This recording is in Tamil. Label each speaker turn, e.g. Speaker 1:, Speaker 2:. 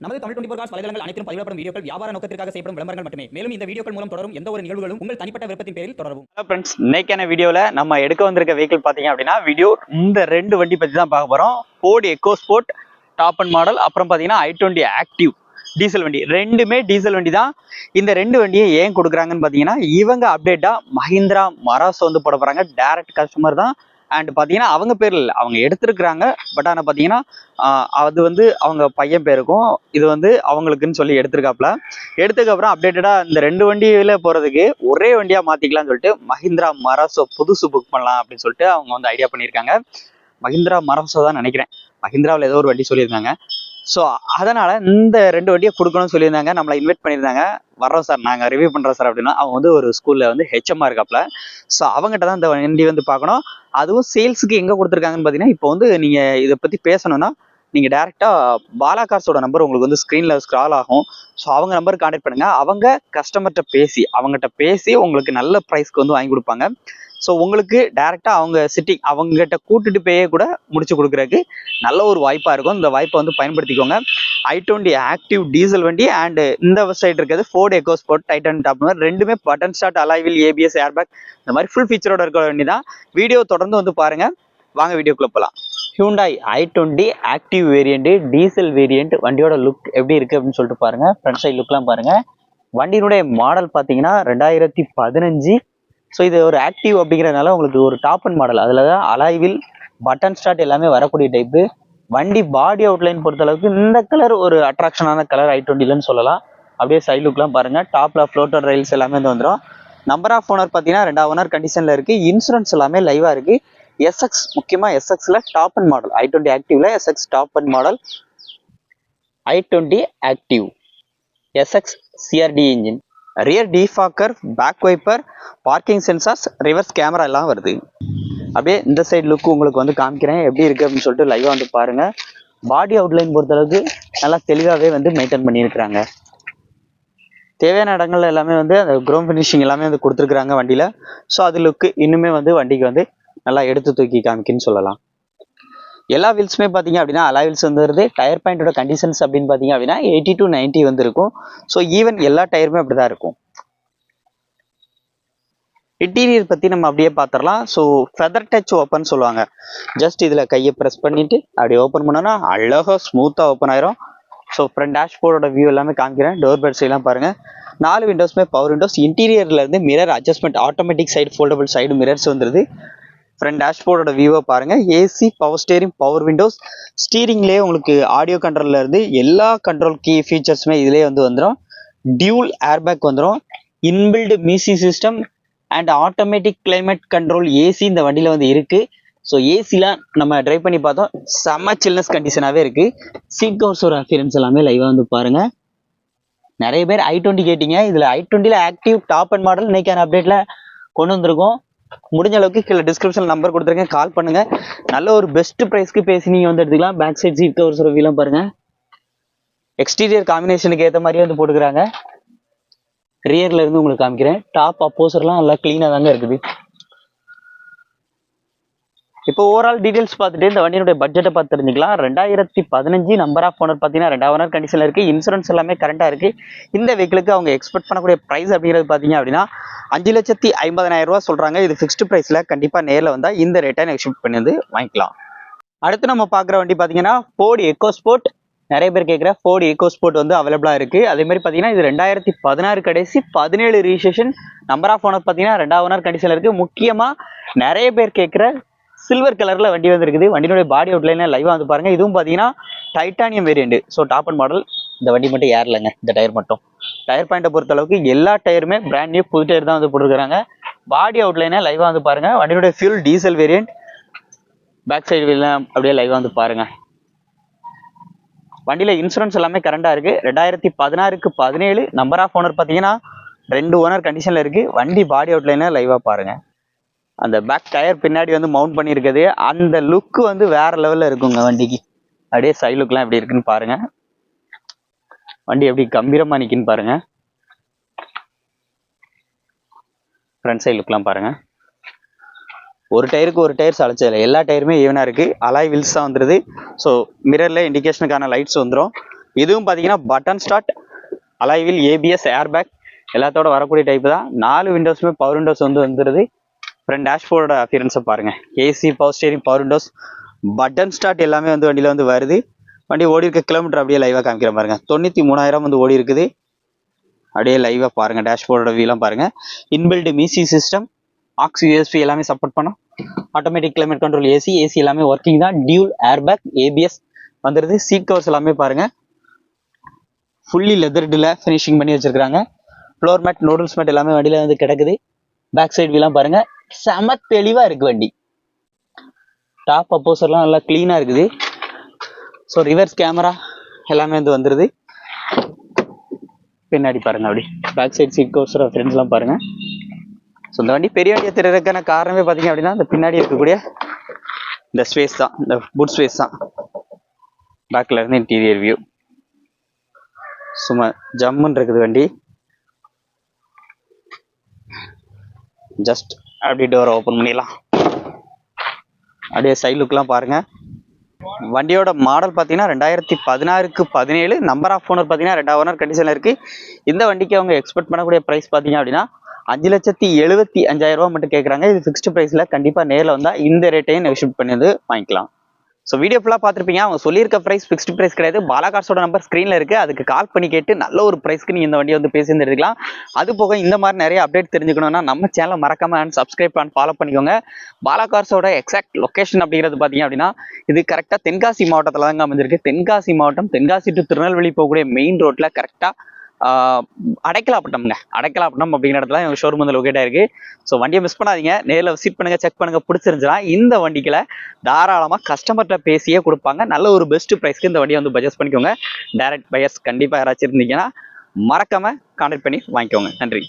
Speaker 1: நமது தமிழ் 24 காஸ் வலைதளங்கள் அனைத்தும் பதிவிடப்படும் வீடியோக்கள் வியாபார நோக்கத்திற்காக செய்யப்படும் விளம்பரங்கள் மட்டுமே. மேலும் இந்த வீடியோக்கள் மூலம் தொடரும் எந்த ஒரு நிகழ்வுகளும் உங்கள் தனிப்பட்ட விருப்பத்தின் பேரில் தொடரவும்.
Speaker 2: ஹலோ ஃப்ரெண்ட்ஸ், இன்னைக்கான வீடியோல நம்ம எடுக்க வந்திருக்க வெஹிக்கிள் பாத்தீங்க அப்படின்னா இந்த ரெண்டு வண்டி பத்தி தான் பார்க்க போறோம். Ford EcoSport top end model, அப்புறம் பாத்தீங்கன்னா i20 ஆக்டிவ் டீசல் வண்டி. ரெண்டுமே டீசல் வண்டி தான். இந்த ரெண்டு வண்டியை ஏன் கொடுக்குறாங்கன்னு பாத்தீங்கன்னா, இவங்க அப்டேட்டா மஹிந்திரா மராஸ் வந்து போட போறாங்க. டைரக்ட் கஸ்டமர் தான். அண்ட் பாத்தீங்கன்னா அவங்க பேர்ல இல்லை, அவங்க எடுத்திருக்கிறாங்க. பட் ஆனா பாத்தீங்கன்னா அது வந்து அவங்க பையன் பேருக்கும் இது வந்து அவங்களுக்குன்னு சொல்லி எடுத்திருக்காப்ல. எடுத்ததுக்கு அப்புறம் அப்டேட்டடா இந்த ரெண்டு வண்டியில போறதுக்கு ஒரே வண்டியா மாத்திக்கலாம்னு சொல்லிட்டு மஹிந்திரா மராசோ புதுசு புக் பண்ணலாம் அப்படின்னு சொல்லிட்டு அவங்க வந்து ஐடியா பண்ணியிருக்காங்க. மஹிந்திரா மராசோ தான் நினைக்கிறேன், மஹிந்திராவில் ஏதோ ஒரு வண்டி சொல்லியிருந்தாங்க. ஸோ அதனால இந்த ரெண்டு வண்டியை கொடுக்கணும்னு சொல்லியிருந்தாங்க. நம்மளை இன்வைட் பண்ணியிருந்தாங்க. வர்றோம் சார், நாங்கள் ரிவ்யூ பண்ணுறோம் சார் அப்படின்னா. அவங்க வந்து ஒரு ஸ்கூலில் வந்து ஹெச்எம்மா இருக்காப்ல. ஸோ அவங்ககிட்ட தான் இந்த வண்டி வந்து பார்க்கணும். அதுவும் சேல்ஸுக்கு எங்கே கொடுத்துருக்காங்கன்னு பார்த்தீங்கன்னா, இப்போ வந்து நீங்கள் இதை பற்றி பேசணும்னா நீங்கள் டேரெக்டாக பாலா கார்ஸோட நம்பர் உங்களுக்கு வந்து ஸ்க்ரீனில் ஸ்க்ரால் ஆகும். ஸோ அவங்க நம்பருக்கு கான்டாக்ட் பண்ணுங்கள். அவங்க கஸ்டமர்கிட்ட அவங்ககிட்ட பேசி உங்களுக்கு நல்ல ப்ரைஸ்க்கு வந்து வாங்கி கொடுப்பாங்க. ஸோ உங்களுக்கு டேரெக்டாக அவங்க சிட்டிங் அவங்ககிட்ட கூட்டிட்டு போயே கூட முடிச்சு கொடுக்குறதுக்கு நல்ல ஒரு வாய்ப்பாக இருக்கும். இந்த வாய்ப்பை வந்து பயன்படுத்திக்கோங்க. i20 ஆக்டிவ் டீசல் வண்டி அண்ட் இந்த சைடு இருக்கிறது ஃபோர்டு எக்கோஸ்போர்ட் டைட்டன் டாப். ரெண்டுமே button start, alloy wheel, ABS, airbag இந்த மாதிரி ஃபுல் ஃபீச்சரோட இருக்கிற வண்டி தான். வீடியோ தொடர்ந்து வந்து பாருங்க. வாங்க வீடியோக்குள்ள போகலாம். Hyundai i20 active variant diesel variant வண்டியோட லுக் எப்படி இருக்கு அப்படின்னு சொல்லிட்டு பாருங்க. ஃப்ரண்ட் சைட் லுக்லாம் பாருங்க. வண்டியினுடைய மாடல் பார்த்தீங்கன்னா 2015. ஸோ இது ஒரு ஆக்டிவ் அப்படிங்கிறதுனால உங்களுக்கு ஒரு டாப் அண்ட் மாடல், அதில் தான் அலாய்வில், பட்டன் ஸ்டார்ட் எல்லாமே வரக்கூடிய டைப்பு வண்டி. பாடி அவுட்லைன் பொறுத்த அளவுக்கு இந்த கலர் ஒரு அட்ராக்ஷனான கலர் i20லன்னு சொல்லலாம். அப்படியே சைட் லுக்லாம் பாருங்க. டாப்ல ஃப்ளோட்டர் ரயில்ஸ் எல்லாமே வந்து வந்துடும். நம்பர் ஆஃப் ஓனர் பார்த்தீங்கன்னா 2 ஓனர் கண்டிஷன்ல இருக்கு. இன்சூரன்ஸ் எல்லாமே லைவா இருக்கு. எஸ்எக்ஸ், முக்கியமா எஸ்எக்ஸ்ல டாப் அண்ட் மாடல், i20 ஆக்டிவ்ல SX top end model, i20 active SX CRDi engine, rear defogger, back wiper, parking sensors, reverse camera எல்லாம் வருது. அப்படியே இந்த சைடு லுக்கு உங்களுக்கு வந்து காமிக்கிறேன் எப்படி இருக்கு அப்படின்னு சொல்லிட்டு லைவா வந்து பாருங்க. பாடி அவுட்லைன் பொறுத்தளவுக்கு நல்லா தெளிவாகவே வந்து மெயின்டைன் பண்ணியிருக்கிறாங்க. தேவையான இடங்கள்ல எல்லாமே வந்து அந்த குரோம் ஃபினிஷிங் எல்லாமே வந்து கொடுத்துருக்குறாங்க வண்டியில. ஸோ அது லுக்கு இன்னுமே வந்து வண்டிக்கு வந்து நல்லா எடுத்து தூக்கி காமிக்குன்னு சொல்லலாம். எல்லா வீல்ஸுமே பார்த்தீங்க அப்படின்னா அலாய் வீல்ஸ் வந்துருது. டயர் பாயிண்டோட கண்டிஷன்ஸ் அப்படின்னு பார்த்தீங்க அப்படின்னா 80 to 90 வந்து இருக்கும். ஸோ ஈவன் எல்லா டயருமே அப்படிதான் இருக்கும். இன்டீரியர் பற்றி நம்ம அப்படியே பார்த்துடலாம். ஸோ ஃபெதர் டச் ஓப்பன் சொல்லுவாங்க. ஜஸ்ட் இதில் கையை ப்ரெஸ் பண்ணிட்டு அப்படியே ஓப்பன் பண்ணோன்னா அழகாக ஸ்மூத்தாக ஓப்பன் ஆயிரும். ஸோ ஃப்ரண்ட் டேஷ்போர்டோட வியூ எல்லாமே காமிக்கிறேன். டோர் பெட்ஸ் எல்லாம் பாருங்க. 4 விண்டோஸ்மே பவர் விண்டோஸ். இன்டீரியர்ல இருந்து mirror adjustment, automatic side foldable side mirrors வந்துருது. ஃப்ரண்ட் டேஷ்போர்டோட வியூவை பாருங்க. AC, power steering, power windows, ஸ்டீரிங்லேயே உங்களுக்கு ஆடியோ கண்ட்ரோல்ல இருந்து எல்லா கண்ட்ரோல் கீ ஃபீச்சர்ஸுமே இதிலே வந்து வந்துடும். டியூல் ஏர்பேக் வந்துடும். Inbuilt music system and automatic climate control AC இந்த வண்டியில வந்து இருக்கு. ஸோ ஏசிலாம் நம்ம ட்ரைவ் பண்ணி பார்த்தோம், செம்ம சில்னஸ் கண்டிஷனாகவே இருக்கு. சீட் கவர்ஸோட அஃபியரன்ஸ் எல்லாமே லைவாக வந்து பாருங்க. நிறைய பேர் i20 கேட்டீங்க. இதில் i20ல ஆக்டிவ் டாப் அண்ட் மாடல் இன்னைக்கான அப்டேட்ல கொண்டு வந்திருக்கோம். முடிஞ்ச அளவுக்கு கீழே டிஸ்கிரிப்ஷன் நம்பர் கொடுத்துருக்கேன், கால் பண்ணுங்க. நல்ல ஒரு பெஸ்ட் ப்ரைஸ்க்கு பேசி நீங்க வந்து எடுத்துக்கலாம். பேக் சைட் சீட் கவர்ஸோட வியூலாம் பாருங்க. எக்ஸ்டீரியர் காம்பினேஷனுக்கு ஏற்ற மாதிரியே வந்து போட்டுக்கிறாங்க. ரியர்ல இருந்து உங்களுக்கு காமிக்கிறேன். டாப் அப்போசர்லாம் நல்லா கிளீனா தாங்க இருக்குது. இப்போ ஓவரால் டீடைல்ஸ் பார்த்துட்டு இந்த வண்டியினுடைய பட்ஜெட்டை பார்த்து தெரிஞ்சுக்கலாம். 2015 நம்பர் ஆஃப் ஓனர் பார்த்தீங்கன்னா 2 ஓனர் கண்டிஷன்ல இருக்கு. இன்சூரன்ஸ் எல்லாமே கரண்டா இருக்கு. இந்த வெஹிக்கிளுக்கு அவங்க எக்ஸ்பெக்ட் பண்ணக்கூடிய பிரைஸ் அப்படிங்கிறது பார்த்தீங்க அப்படின்னா 5,50,000 ரூபா சொல்றாங்க. இது ஃபிக்ஸ்டு பிரைஸ்ல. கண்டிப்பா நேரில் வந்தா இந்த ரேட்டை எக்ஸ்பெக்ட் பண்ணி வந்து வாங்கிக்கலாம். அடுத்து நம்ம பார்க்குற வண்டி பார்த்தீங்கன்னா ஃபோர்டு எக்கோஸ்போர்ட். நிறைய பேர் கேட்குற ஃபோர்டு எக்கோஸ்போர்ட் வந்து அவைலபிளாக இருக்குது. அதே மாதிரி பார்த்தீங்கன்னா இது 2016 கடைசி, 17 ரிஜிஸ்ட்ரேஷன். நம்பர் ஆஃப் ஓனர் பார்த்தீங்கன்னா 2 ஓனர் கண்டிஷனில் இருக்குது. முக்கியமாக நிறைய பேர் கேட்குற சில்வர் கலரில் வண்டி வந்து இருக்குது. வண்டியினுடைய பாடி அவுட்லைனில் லைவாக வந்து பாருங்கள். இதுவும் பார்த்தீங்கன்னா titanium variant. So top end model. இந்த வண்டி மட்டும் ஏறலைங்க, இந்த டயர் மட்டும். டயர் பாயிண்டை பொறுத்த அளவுக்கு எல்லா டயருமே பிராண்ட் நியூ புது டயர் தான் வந்து போட்டுருக்காங்க. பாடி அவுட்லைனை லைவாக வந்து பாருங்கள். வண்டியினுடைய fuel diesel variant. Back side எல்லாம் அப்படியே லைவாக வந்து பாருங்கள். வண்டியில இன்சூரன்ஸ் எல்லாமே கரண்டா இருக்கு. 2016க்கு 17. நம்பர் ஆஃப் ஓனர் பார்த்தீங்கன்னா 2 ஓனர் கண்டிஷன்ல இருக்கு. வண்டி பாடி அவுட்லைனை லைவா பாருங்க. அந்த பேக் டயர் பின்னாடி வந்து மவுண்ட் பண்ணியிருக்குது. அந்த லுக் வந்து வேற லெவல்ல இருக்குங்க வண்டிக்கு. அப்படியே சைட் லுக்லாம் எப்படி இருக்குன்னு பாருங்க. வண்டி எப்படி கம்பீரமா நிக்குன்னு பாருங்க. ஃப்ரண்ட் சைட் லுக்லாம் பாருங்க. ஒரு டயருக்கு ஒரு டயர் சளைச்சதில்லை. எல்லா டயருமே ஈவனாக இருக்குது. அலாய் வீல்ஸ் தான் வந்துடுது. ஸோ மிரரில் இண்டிகேஷனுக்கான லைட்ஸ் வந்துடும். இதுவும் பார்த்தீங்கன்னா button start, alloy wheel ABS, air bag எல்லாத்தோட வரக்கூடிய டைப் தான். 4 விண்டோஸுமே பவர் விண்டோஸ் வந்துருது. ஃப்ரண்ட் டேஷ்போர்டோட அப்பியரன்ஸை பாருங்க. AC, power steering, power windows, button start எல்லாமே வண்டியில் வருது. வண்டி ஓடி இருக்க கிலோமீட்டர் அப்படியே லைவாக காமிக்கிற பாருங்க. 93,000 ஓடி இருக்குது. அப்படியே லைவாக பாருங்க. டேஷ்போர்டோட வியூலாம் பாருங்க. Inbuilt music system, aux USB எல்லாமே சப்போர்ட் பண்ணும். ஆட்டோமேட்டிக் கிளைமேட் கண்ட்ரோல், ஏசி எல்லாமே ஒர்க்கிங் தான். டியூல் ஏர் பேக், ஏபிஎஸ் வந்துருது. சீட் கவர்ஸ் எல்லாமே பாருங்க ஃபுல்லி லெதர்டில் ஃபினிஷிங் பண்ணி வச்சிருக்காங்க. ஃப்ளோர் மேட், நூடுல்ஸ் மேட் எல்லாமே வண்டியில் கிடக்குது. பேக் சைடு வியூலாம் பாருங்க செம தெளிவா இருக்கு வண்டி. டாப் அப்போசர்லாம் நல்லா கிளீனா இருக்குது. ஸோ ரிவர்ஸ் கேமரா எல்லாமே வந்துருது. பின்னாடி பாருங்க அப்படி பேக் சைடு சீட் கவர்ஸ் ஃப்ரெண்ட்ஸ்லாம் பாருங்க. ஸோ இந்த வண்டி பெரிய வண்டியை திறக்கிறதுக்கான காரணமே பார்த்தீங்க அப்படின்னா இந்த பின்னாடி இருக்கக்கூடிய இந்த ஸ்பேஸ் தான், இந்த புட் ஸ்பேஸ் தான். பேக்ல இருந்து இன்டீரியர் வியூ சும்மா ஜம்முன்னு இருக்குது வண்டி. ஜஸ்ட் அப்படியே டோரை ஓப்பன் பண்ணிடலாம். அப்படியே சைட் லுக்லாம் பாருங்க. வண்டியோட மாடல் பார்த்தீங்கன்னா 2016க்கு 17. நம்பர் ஆஃப் ஓனர் பார்த்தீங்கன்னா 2 ஓனர் கண்டிஷனில் இருக்கு. இந்த வண்டிக்கு அவங்க எக்ஸ்பெக்ட் பண்ணக்கூடிய ப்ரைஸ் பார்த்தீங்க அப்படின்னா 5,75,000 மட்டும் கேட்குறாங்க. இது ஃபிக்ஸ்டு ப்ரைஸில் கண்டிப்பாக நேரில் வந்தால் இந்த ரேட்டையும் நெகோஷியேட் பண்ணி வாங்கிக்கலாம். ஸோ வீடியோ ஃபுல்லாக பார்த்துருப்பீங்க. அவங்க சொல்லியிருக்க ப்ரைஸ் ஃபிக்ஸ்டு ப்ரைஸ் கிடையாது. பாலா கார்ஸோட நம்பர் ஸ்க்ரீனில் இருக்குது. அதுக்கு கால் பண்ணி கேட்டு நல்ல ஒரு ப்ரைஸ்க்கு நீங்கள் இந்த வண்டியை பேசி எடுத்துக்கலாம். அது போக இந்த மாதிரி நிறைய அப்டேட் தெரிஞ்சுக்கணும்னா நம்ம சேனலை மறக்காம சப்ஸ்கிரைப் பண்ணி ஃபாலோ பண்ணிக்கோங்க. பாலா கார்ஸோட எக்ஸாக்ட் லொக்கேஷன் அப்படிங்கிறது பார்த்தீங்க அப்படின்னா இது கரெக்டாக தென்காசி மாவட்டத்தில் தாங்க அமைஞ்சிருக்கு. தென்காசி மாவட்டம், தென்காசி டு திருநெல்வேலி போகக்கூடிய மெயின் ரோட்டில் கரெக்டாக அடைக்கலாப்பட்டம்ங்க. அடைக்கலாப்பட்டம் அப்படிங்கிற இடத்துல எங்கள் ஷோரூம் வந்து லொக்கேட் ஆயிருக்கு. ஸோ வண்டியை மிஸ் பண்ணாதீங்க. நேரில் விசிட் பண்ணுங்க, செக் பண்ணுங்க. பிடிச்சிருந்துச்சுன்னா இந்த வண்டிகளை தாராளமாக கஸ்டமர்கிட்ட பேசியே கொடுப்பாங்க. நல்ல ஒரு பெஸ்ட் ப்ரைஸ்க்கு இந்த வண்டியை பர்ச்சேஸ் பண்ணிக்கோங்க. டைரக்ட் பையர்ஸ் கண்டிப்பாக யாராச்சும் இருந்தீங்கன்னா மறக்காம கான்டாக்ட் பண்ணி வாங்கிக்கோங்க. நன்றி.